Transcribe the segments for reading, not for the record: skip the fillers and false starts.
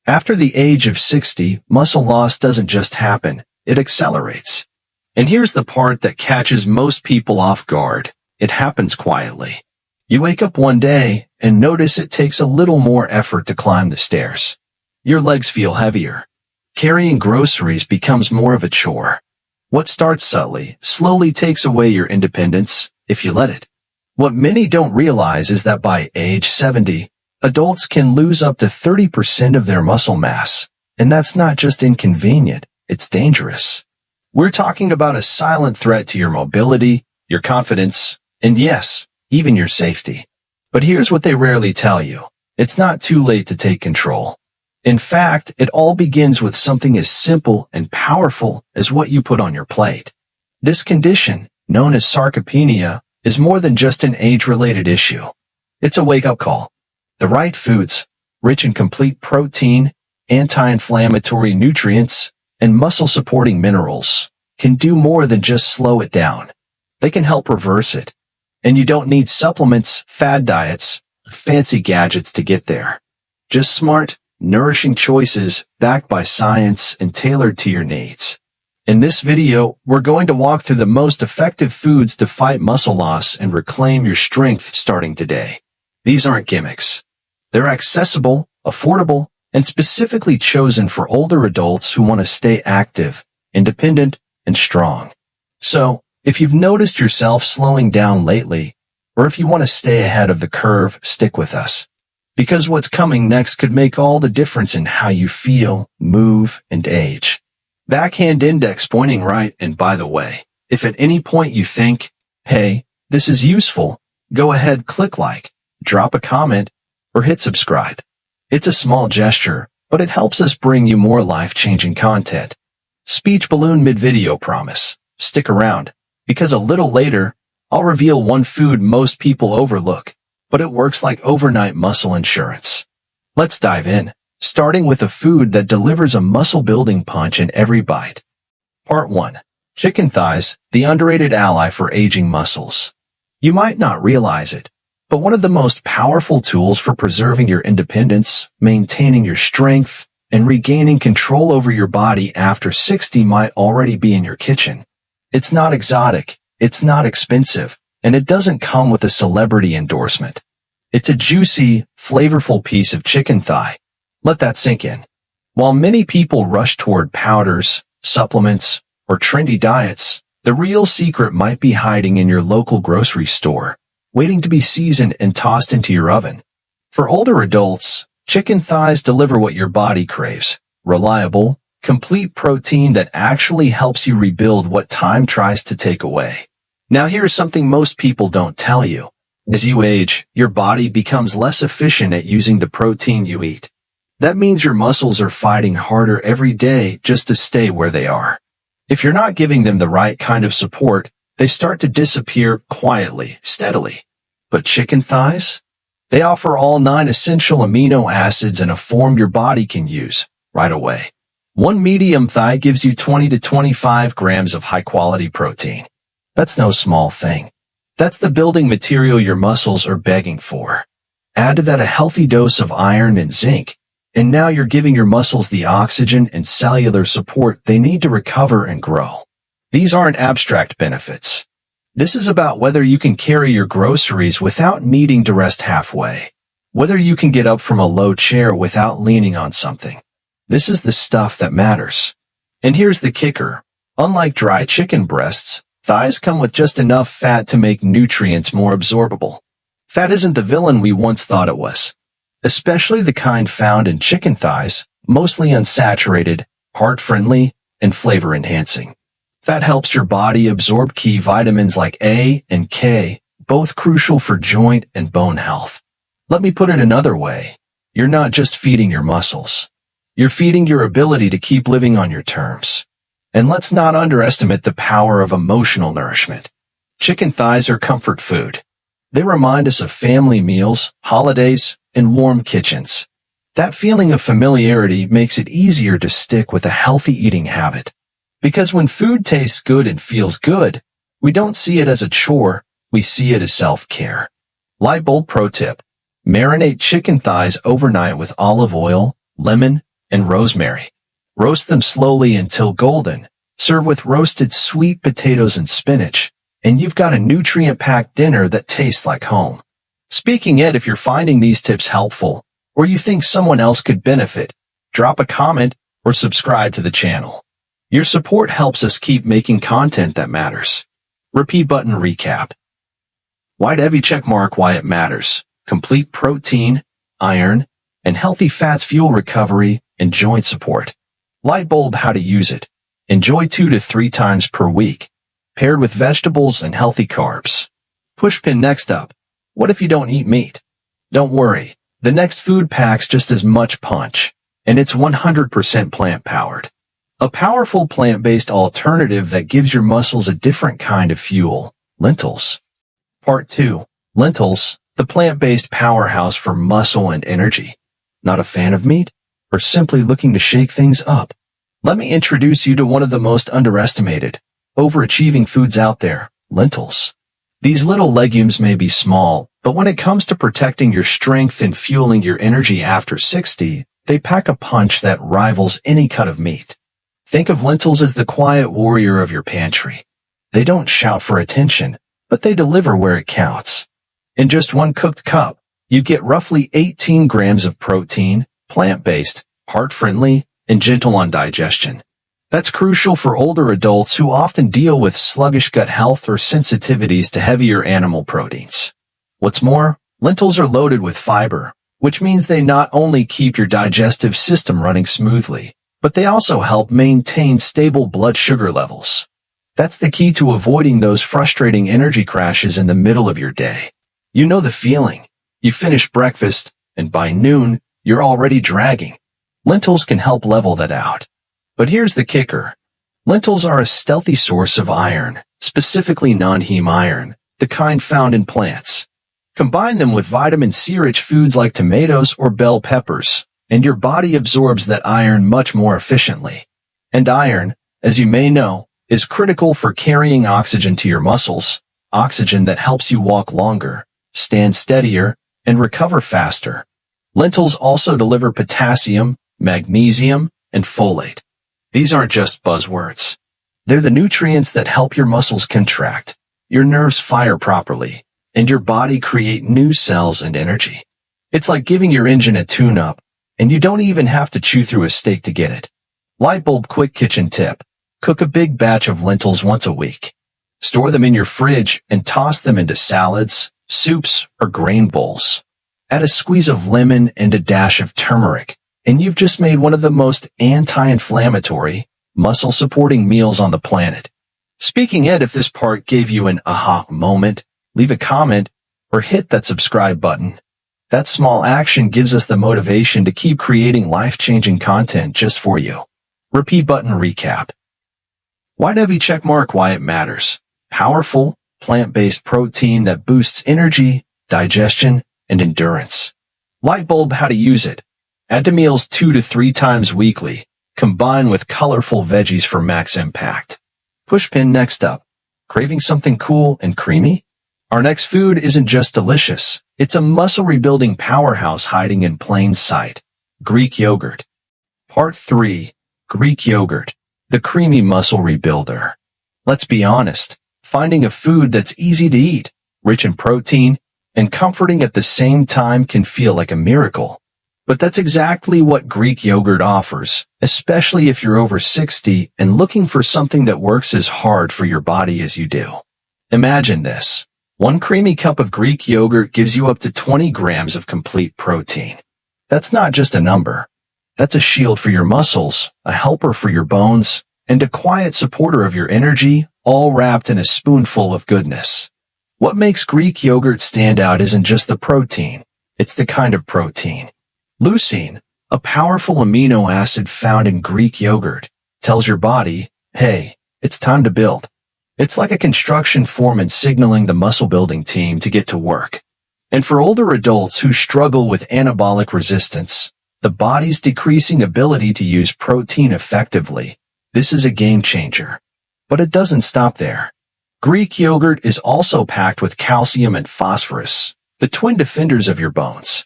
After the age of 60, muscle loss doesn't just happen, it accelerates. And here's the part that catches most people off guard. It happens quietly. You wake up one day and notice it takes a little more effort to climb the stairs. Your legs feel heavier. Carrying groceries becomes more of a chore. What starts subtly slowly takes away your independence if you let it. What many don't realize is that by age 70, adults can lose up to 30% of their muscle mass. And that's not just inconvenient, it's dangerous. We're talking about a silent threat to your mobility, your confidence, and yes, even your safety. But here's what they rarely tell you. It's not too late to take control. In fact, it all begins with something as simple and powerful as what you put on your plate. This condition, known as sarcopenia, is more than just an age-related issue. It's a wake-up call. The right foods, rich in complete protein, anti-inflammatory nutrients, and muscle-supporting minerals, can do more than just slow it down. They can help reverse it. And you don't need supplements, fad diets, or fancy gadgets to get there. Just smart, nourishing choices backed by science and tailored to your needs. In this video, we're going to walk through the most effective foods to fight muscle loss and reclaim your strength starting today. These aren't gimmicks. They're accessible, affordable, and specifically chosen for older adults who want to stay active, independent, and strong. So, if you've noticed yourself slowing down lately, or if you want to stay ahead of the curve, stick with us. Because what's coming next could make all the difference in how you feel, move, and age. Backhand index pointing right, and by the way, if at any point you think, hey, this is useful, go ahead, click like, drop a comment, or hit subscribe. It's a small gesture, but it helps us bring you more life-changing content. Speech balloon mid-video promise. Stick around, because a little later, I'll reveal one food most people overlook, but it works like overnight muscle insurance. Let's dive in, starting with a food that delivers a muscle-building punch in every bite. Part 1. Chicken thighs, the underrated ally for aging muscles. You might not realize it, but one of the most powerful tools for preserving your independence, maintaining your strength, and regaining control over your body after 60 might already be in your kitchen. It's not exotic, it's not expensive, and it doesn't come with a celebrity endorsement. It's a juicy, flavorful piece of chicken thigh. Let that sink in. While many people rush toward powders, supplements, or trendy diets, the real secret might be hiding in your local grocery store, waiting to be seasoned and tossed into your oven. For older adults, chicken thighs deliver what your body craves: reliable, complete protein that actually helps you rebuild what time tries to take away. Now here's something most people don't tell you. As you age, your body becomes less efficient at using the protein you eat. That means your muscles are fighting harder every day just to stay where they are. If you're not giving them the right kind of support, they start to disappear quietly, steadily. But chicken thighs? They offer all 9 essential amino acids in a form your body can use right away. One medium thigh gives you 20 to 25 grams of high-quality protein. That's no small thing. That's the building material your muscles are begging for. Add to that a healthy dose of iron and zinc, and now you're giving your muscles the oxygen and cellular support they need to recover and grow. These aren't abstract benefits. This is about whether you can carry your groceries without needing to rest halfway. Whether you can get up from a low chair without leaning on something. This is the stuff that matters. And here's the kicker. Unlike dry chicken breasts, thighs come with just enough fat to make nutrients more absorbable. Fat isn't the villain we once thought it was. Especially the kind found in chicken thighs, mostly unsaturated, heart-friendly, and flavor-enhancing. Fat helps your body absorb key vitamins like A and K, both crucial for joint and bone health. Let me put it another way. You're not just feeding your muscles. You're feeding your ability to keep living on your terms. And let's not underestimate the power of emotional nourishment. Chicken thighs are comfort food. They remind us of family meals, holidays, and warm kitchens. That feeling of familiarity makes it easier to stick with a healthy eating habit. Because when food tastes good and feels good, we don't see it as a chore, we see it as self-care. Light bulb pro tip. Marinate chicken thighs overnight with olive oil, lemon, and rosemary. Roast them slowly until golden. Serve with roasted sweet potatoes and spinach, and you've got a nutrient-packed dinner that tastes like home. Speaking it, if you're finding these tips helpful, or you think someone else could benefit, drop a comment or subscribe to the channel. Your support helps us keep making content that matters. Repeat button recap. White heavy checkmark why it matters. Complete protein, iron, and healthy fats fuel recovery and joint support. Light bulb how to use it. Enjoy 2 to 3 times per week, paired with vegetables and healthy carbs. Pushpin next up. What if you don't eat meat? Don't worry. The next food packs just as much punch, and it's 100% plant-powered. A powerful plant-based alternative that gives your muscles a different kind of fuel. Lentils. Part 2. Lentils, the plant-based powerhouse for muscle and energy. Not a fan of meat? Or simply looking to shake things up? Let me introduce you to one of the most underestimated, overachieving foods out there, lentils. These little legumes may be small, but when it comes to protecting your strength and fueling your energy after 60, they pack a punch that rivals any cut of meat. Think of lentils as the quiet warrior of your pantry. They don't shout for attention, but they deliver where it counts. In just one cooked cup, you get roughly 18 grams of protein, plant-based, heart-friendly, and gentle on digestion. That's crucial for older adults who often deal with sluggish gut health or sensitivities to heavier animal proteins. What's more, lentils are loaded with fiber, which means they not only keep your digestive system running smoothly, but they also help maintain stable blood sugar levels. That's the key to avoiding those frustrating energy crashes in the middle of your day. You know the feeling. You finish breakfast, and by noon, you're already dragging. Lentils can help level that out. But here's the kicker. Lentils are a stealthy source of iron, specifically non-heme iron, the kind found in plants. Combine them with vitamin C-rich foods like tomatoes or bell peppers, and your body absorbs that iron much more efficiently. And iron, as you may know, is critical for carrying oxygen to your muscles, oxygen that helps you walk longer, stand steadier, and recover faster. Lentils also deliver potassium, magnesium, and folate. These aren't just buzzwords. They're the nutrients that help your muscles contract, your nerves fire properly, and your body create new cells and energy. It's like giving your engine a tune-up, and you don't even have to chew through a steak to get it. Light bulb quick kitchen tip. Cook a big batch of lentils once a week. Store them in your fridge and toss them into salads, soups, or grain bowls. Add a squeeze of lemon and a dash of turmeric, and you've just made one of the most anti-inflammatory, muscle-supporting meals on the planet. Speaking Ed, if this part gave you an aha moment, leave a comment or hit that subscribe button. That small action gives us the motivation to keep creating life-changing content just for you. Repeat button recap. White heavy checkmark why it matters. Powerful, plant-based protein that boosts energy, digestion, and endurance. Light bulb how to use it. Add to meals 2 to 3 times weekly. Combine with colorful veggies for max impact. Pushpin next up. Craving something cool and creamy? Our next food isn't just delicious. It's a muscle-rebuilding powerhouse hiding in plain sight. Greek yogurt. Part 3. Greek yogurt. The creamy muscle rebuilder. Let's be honest. Finding a food that's easy to eat, rich in protein, and comforting at the same time can feel like a miracle. But that's exactly what Greek yogurt offers, especially if you're over 60 and looking for something that works as hard for your body as you do. Imagine this. One creamy cup of Greek yogurt gives you up to 20 grams of complete protein. That's not just a number. That's a shield for your muscles, a helper for your bones, and a quiet supporter of your energy, all wrapped in a spoonful of goodness. What makes Greek yogurt stand out isn't just the protein. It's the kind of protein. Leucine, a powerful amino acid found in Greek yogurt, tells your body, hey, it's time to build. It's like a construction foreman signaling the muscle-building team to get to work. And for older adults who struggle with anabolic resistance, the body's decreasing ability to use protein effectively, this is a game changer. But it doesn't stop there. Greek yogurt is also packed with calcium and phosphorus, the twin defenders of your bones.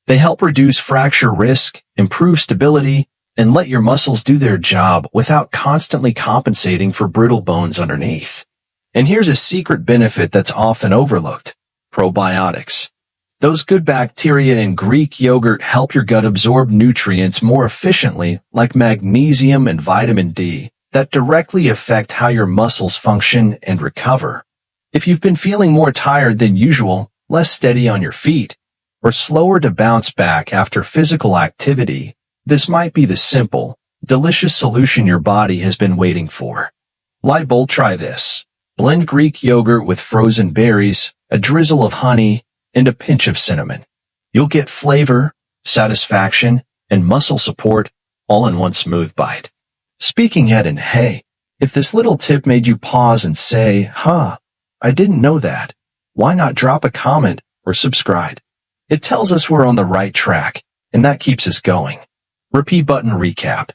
They help reduce fracture risk, improve stability, and let your muscles do their job without constantly compensating for brittle bones underneath. And here's a secret benefit that's often overlooked: probiotics. Those good bacteria in Greek yogurt help your gut absorb nutrients more efficiently, like magnesium and vitamin D, that directly affect how your muscles function and recover. If you've been feeling more tired than usual, less steady on your feet, or slower to bounce back after physical activity, this might be the simple, delicious solution your body has been waiting for. Light bulb, try this. Blend Greek yogurt with frozen berries, a drizzle of honey, and a pinch of cinnamon. You'll get flavor, satisfaction, and muscle support all in one smooth bite. Speaking ahead, and hey, if this little tip made you pause and say, I didn't know that, why not drop a comment or subscribe? It tells us we're on the right track, and that keeps us going. Repeat button recap.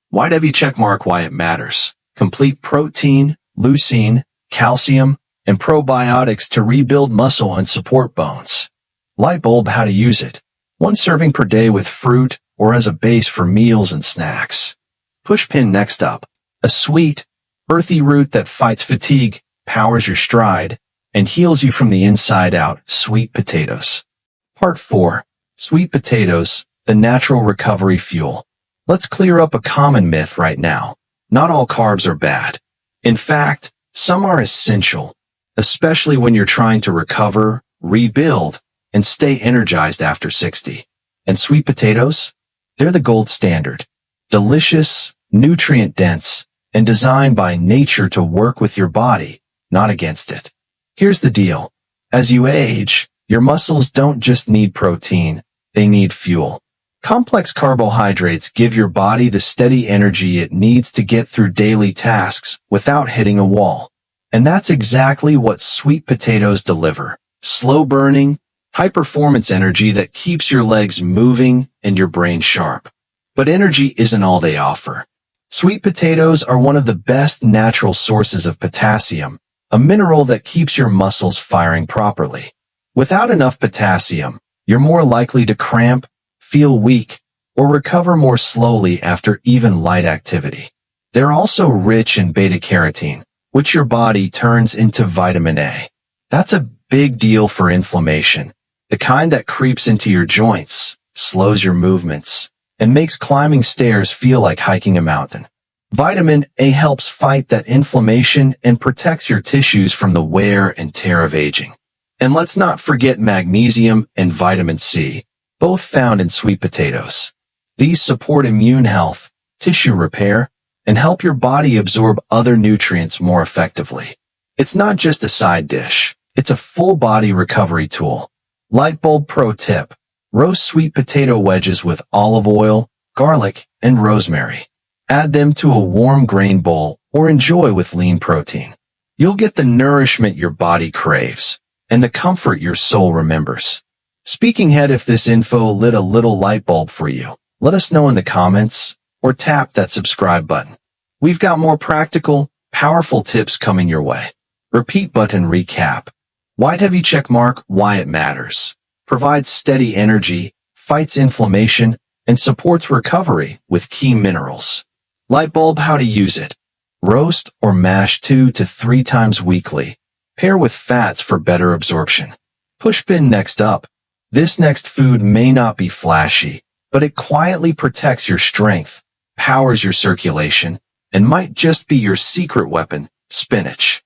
White heavy checkmark why it matters. Complete protein, leucine, calcium, and probiotics to rebuild muscle and support bones. Light bulb, how to use it. 1 serving per day with fruit or as a base for meals and snacks. Pushpin, next up. A sweet, earthy root that fights fatigue, powers your stride, and heals you from the inside out. Sweet potatoes. Part 4. Sweet potatoes, the natural recovery fuel. Let's clear up a common myth right now. Not all carbs are bad. In fact, some are essential, especially when you're trying to recover, rebuild, and stay energized after 60. And sweet potatoes? They're the gold standard. Delicious, nutrient-dense, and designed by nature to work with your body, not against it. Here's the deal. As you age, your muscles don't just need protein, they need fuel. Complex carbohydrates give your body the steady energy it needs to get through daily tasks without hitting a wall. And that's exactly what sweet potatoes deliver. Slow-burning, high-performance energy that keeps your legs moving and your brain sharp. But energy isn't all they offer. Sweet potatoes are one of the best natural sources of potassium, a mineral that keeps your muscles firing properly. Without enough potassium, you're more likely to cramp, feel weak, or recover more slowly after even light activity. They're also rich in beta-carotene, which your body turns into vitamin A. That's a big deal for inflammation, the kind that creeps into your joints, slows your movements, and makes climbing stairs feel like hiking a mountain. Vitamin A helps fight that inflammation and protects your tissues from the wear and tear of aging. And let's not forget magnesium and vitamin C, both found in sweet potatoes. These support immune health, tissue repair, and help your body absorb other nutrients more effectively. It's not just a side dish, it's a full-body recovery tool. Light bulb pro tip: roast sweet potato wedges with olive oil, garlic, and rosemary. Add them to a warm grain bowl or enjoy with lean protein. You'll get the nourishment your body craves and the comfort your soul remembers. Speaking ahead, if this info lit a little light bulb for you, let us know in the comments or tap that subscribe button. We've got more practical, powerful tips coming your way. Repeat button recap. White heavy checkmark why it matters. Provides steady energy, fights inflammation, and supports recovery with key minerals. Light bulb how to use it. Roast or mash 2 to 3 times weekly. Pair with fats for better absorption. Pushpin, next up. This next food may not be flashy, but it quietly protects your strength, powers your circulation, and might just be your secret weapon: spinach.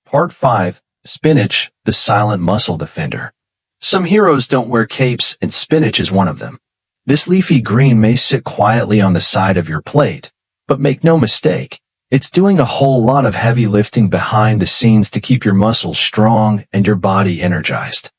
Part 5. Spinach, the silent muscle defender. Some heroes don't wear capes, and spinach is one of them. This leafy green may sit quietly on the side of your plate, but make no mistake, it's doing a whole lot of heavy lifting behind the scenes to keep your muscles strong and your body energized.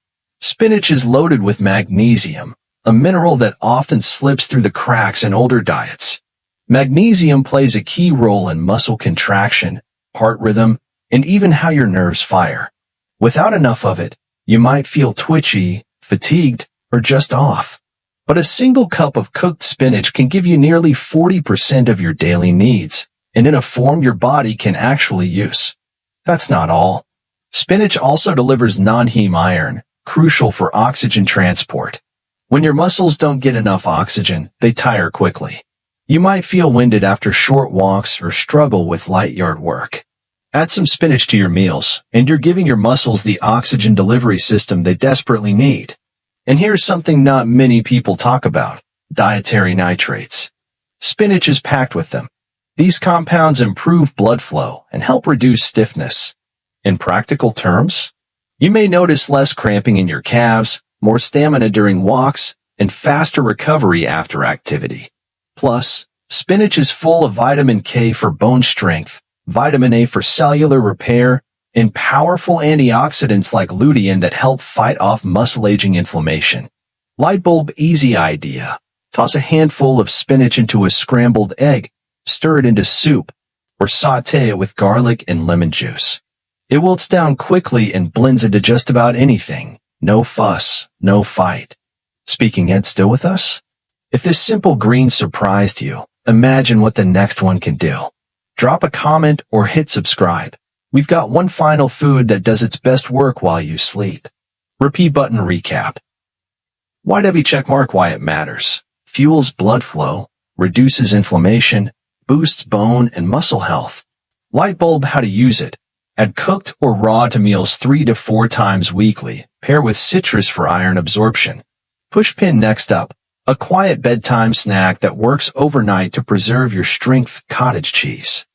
Spinach is loaded with magnesium, a mineral that often slips through the cracks in older diets. Magnesium plays a key role in muscle contraction, heart rhythm, and even how your nerves fire. Without enough of it, you might feel twitchy, fatigued, or just off. But a single cup of cooked spinach can give you nearly 40% of your daily needs, and in a form your body can actually use. That's not all. Spinach also delivers non-heme iron, crucial for oxygen transport. When your muscles don't get enough oxygen, they tire quickly. You might feel winded after short walks or struggle with light yard work. Add some spinach to your meals, and you're giving your muscles the oxygen delivery system they desperately need. And here's something not many people talk about: dietary nitrates. Spinach is packed with them. These compounds improve blood flow and help reduce stiffness. In practical terms, you may notice less cramping in your calves, more stamina during walks, and faster recovery after activity. Plus, spinach is full of vitamin K for bone strength, vitamin A for cellular repair, and powerful antioxidants like lutein that help fight off muscle-aging inflammation. Lightbulb easy idea. Toss a handful of spinach into a scrambled egg, stir it into soup, or saute it with garlic and lemon juice. It wilts down quickly and blends into just about anything. No fuss, no fight. Speaking Ed, still with us? If this simple green surprised you, imagine what the next one can do. Drop a comment or hit subscribe. We've got one final food that does its best work while you sleep. Repeat button recap. Why it matters. Fuels blood flow, reduces inflammation, boosts bone and muscle health. Lightbulb, how to use it. Add cooked or raw to meals 3 to 4 times weekly. Pair with citrus for iron absorption. Pushpin next up. A quiet bedtime snack that works overnight to preserve your strength. Cottage cheese.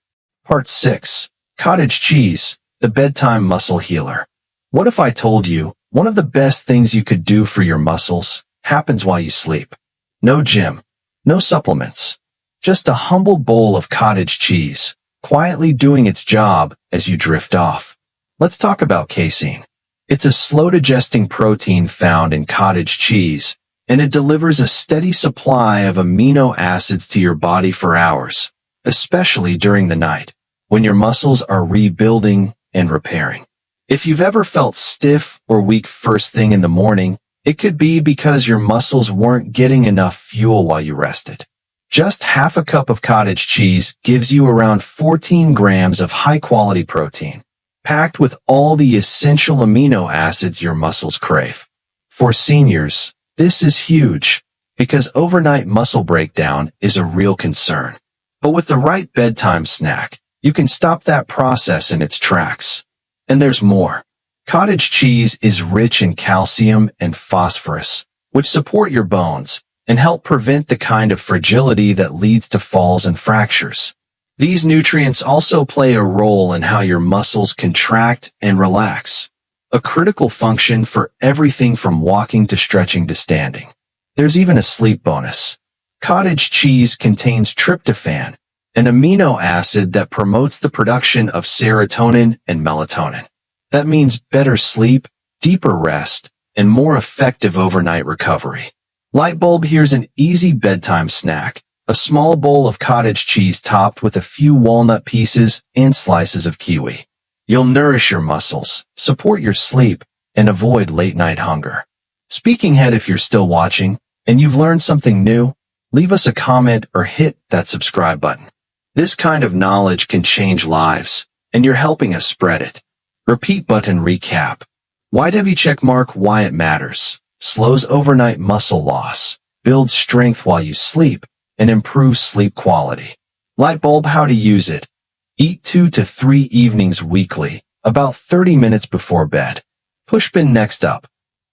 Part 6. Cottage cheese, the bedtime muscle healer. What if I told you one of the best things you could do for your muscles happens while you sleep? No gym, no supplements, just a humble bowl of cottage cheese, quietly doing its job as you drift off. Let's talk about casein. It's a slow-digesting protein found in cottage cheese, and it delivers a steady supply of amino acids to your body for hours, especially during the night, when your muscles are rebuilding and repairing. If you've ever felt stiff or weak first thing in the morning, it could be because your muscles weren't getting enough fuel while you rested. Just half a cup of cottage cheese gives you around 14 grams of high-quality protein, packed with all the essential amino acids your muscles crave. For seniors, this is huge, because overnight muscle breakdown is a real concern. But with the right bedtime snack, you can stop that process in its tracks. And there's more. Cottage cheese is rich in calcium and phosphorus, which support your bones and help prevent the kind of fragility that leads to falls and fractures. These nutrients also play a role in how your muscles contract and relax, a critical function for everything from walking to stretching to standing. There's even a sleep bonus. Cottage cheese contains tryptophan, an amino acid that promotes the production of serotonin and melatonin. That means better sleep, deeper rest, and more effective overnight recovery. Lightbulb, here's an easy bedtime snack. A small bowl of cottage cheese topped with a few walnut pieces and slices of kiwi. You'll nourish your muscles, support your sleep, and avoid late-night hunger. Speaking ahead, if you're still watching and you've learned something new, leave us a comment or hit that subscribe button. This kind of knowledge can change lives, and you're helping us spread it. Repeat button recap. Why it matters. Slows overnight muscle loss, builds strength while you sleep, and improves sleep quality. Lightbulb, how to use it. Eat 2 to 3 evenings weekly, about 30 minutes before bed. Pushpin next up.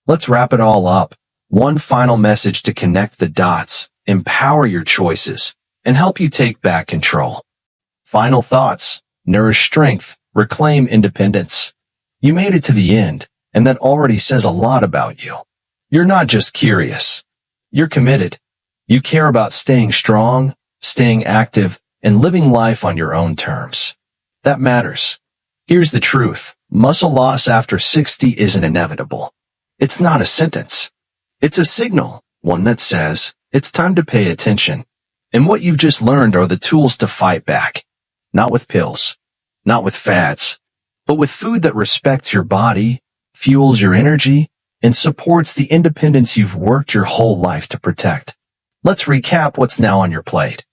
Let's wrap it all up. One final message to connect the dots, empower your choices, and help you take back control. Final thoughts. Nourish strength. Reclaim independence. You made it to the end, and that already says a lot about you. You're not just curious. You're committed. You care about staying strong, staying active, and living life on your own terms. That matters. Here's the truth. Muscle loss after 60 isn't inevitable. It's not a sentence. It's a signal, one that says, it's time to pay attention. And what you've just learned are the tools to fight back. Not with pills. Not with fads, but with food that respects your body, fuels your energy, and supports the independence you've worked your whole life to protect. Let's recap what's now on your plate.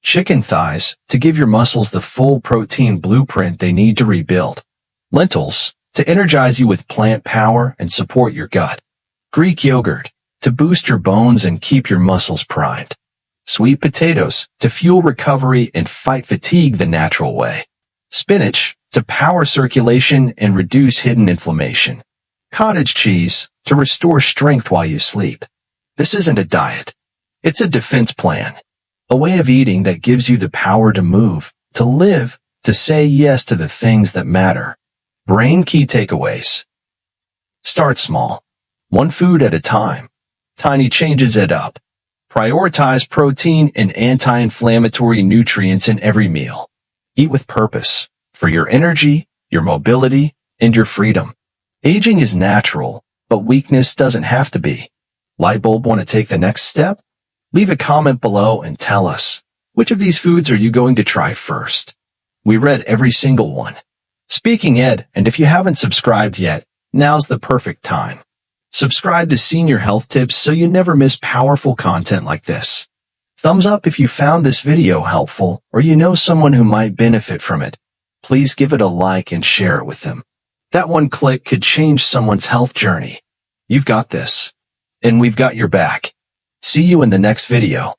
Chicken thighs, to give your muscles the full protein blueprint they need to rebuild. Lentils, to energize you with plant power and support your gut. Greek yogurt, to boost your bones and keep your muscles primed. Sweet potatoes, to fuel recovery and fight fatigue the natural way. Spinach, to power circulation and reduce hidden inflammation. Cottage cheese, to restore strength while you sleep. This isn't a diet. It's a defense plan. A way of eating that gives you the power to move, to live, to say yes to the things that matter. Brain key takeaways. Start small. One food at a time. Tiny changes add up. Prioritize protein and anti-inflammatory nutrients in every meal. Eat with purpose, for your energy, your mobility, and your freedom. Aging is natural, but weakness doesn't have to be. Lightbulb, want to take the next step? Leave a comment below and tell us, which of these foods are you going to try first? We read every single one. Speaking Ed, and if you haven't subscribed yet, now's the perfect time. Subscribe to Senior Health Tips so you never miss powerful content like this. Thumbs up if you found this video helpful or you know someone who might benefit from it. Please give it a like and share it with them. That one click could change someone's health journey. You've got this. And we've got your back. See you in the next video.